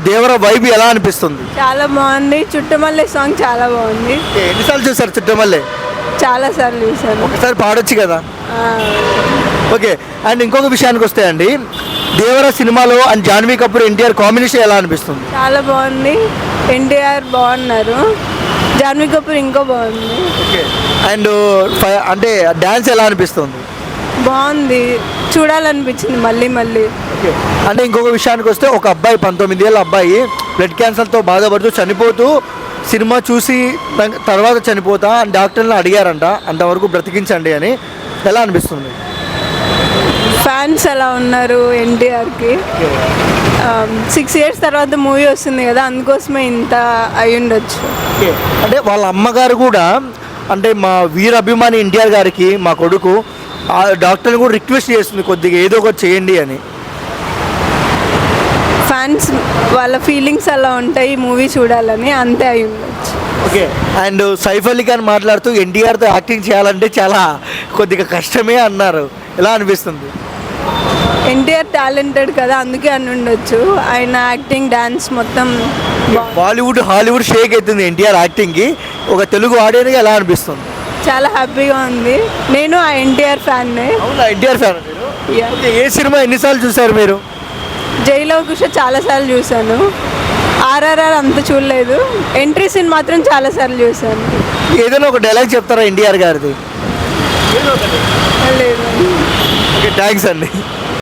దేవర vibe ఎలా అనిపిస్తుంది? చాలా బాగుంది. చుట్టుమల్లె సాంగ్ చాలా బాగుంది. ఎన్నిసార్లు చూసారు చుట్టమల్లే? చాలా సార్లు చూసాను. ఒకసారి పాడొచ్చు కదా. ఆ, ఓకే. అండ్ ఇంకొక విషయానికి వస్తే అండి, దేవర సినిమాలో అండ్ జాన్వీ కపూర్ ఎన్టీఆర్ కాంబినేషన్ ఎలా అనిపిస్తుంది? చాలా బాగుంది. ఎన్టీఆర్ బాగున్నారు, జాన్వీ కపూర్ ఇంకో బాగుంది. ఓకే. అండ్ అంటే డ్యాన్స్ ఎలా అనిపిస్తుంది? బాగుంది, చూడాలనిపించింది మళ్ళీ మళ్ళీ. ఓకే. అంటే ఇంకొక విషయానికి వస్తే ఒక అబ్బాయి 19 ఏళ్ళ అబ్బాయి బ్లడ్ క్యాన్సర్తో బాధపడుతూ చనిపోతూ సినిమా చూసి తర్వాత చనిపోతా అని డాక్టర్ని అడిగారంట, అంతవరకు బ్రతికించండి అని. ఎలా అనిపిస్తుంది? ఫ్యాన్స్ ఎలా ఉన్నారు ఎన్టీఆర్కి. 6 years తర్వాత మూవీ వస్తుంది కదా, అందుకోసమే ఇంత అయి ఉండొచ్చు. ఓకే. అంటే వాళ్ళ అమ్మగారు కూడా అంటే మా వీర అభిమాని ఎన్టీఆర్ గారికి మా కొడుకు ఆ డాక్టర్ని కూడా రిక్వెస్ట్ చేస్తుంది కొద్దిగా ఏదో ఒకటి చేయండి అని. ఫ్యాన్స్ వాళ్ళ ఫీలింగ్స్ అలా ఉంటాయి మూవీ చూడాలని, అంతే అయి ఉండొచ్చు. ఓకే. అండ్ సైఫ్ అలీ ఖాన్ మాట్లాడుతూ ఎన్టీఆర్తో యాక్టింగ్ చేయాలంటే చాలా కొద్దిగా కష్టమే అన్నారు. ఎలా అనిపిస్తుంది? ఎన్టీఆర్ టాలెంటెడ్ కదా, అందుకే అని ఉండొచ్చు. ఆయన యాక్టింగ్, డాన్స్ మొత్తం బాలీవుడ్ హాలీవుడ్ షేక్ అవుతుంది ఎన్టీఆర్ యాక్టింగ్కి. ఒక తెలుగు ఆడియన్గా ఎలా అనిపిస్తుంది? చాలా హ్యాపీగా ఉంది. నేను ఆ ఎన్టీఆర్ ఫ్యాన్నే. అవునా, ఎన్టీఆర్ ఫ్యాన్ మీరు? Yeah. ఓకే. ఏ సినిమా ఎన్నిసార్లు చూసారు మీరు? జైలో కుష చాలాసార్లు చూశాను. ఆర్ఆర్ఆర్ అంత చూడలేదు. ఎంట్రీ సీన్ మాత్రం చాలాసార్లు చూశాను. ఏదైనా ఒక డైలాగ్ చెప్తారా ఎన్టీఆర్ గారిది? లేదు. ఓకే, థ్యాంక్స్ అండి.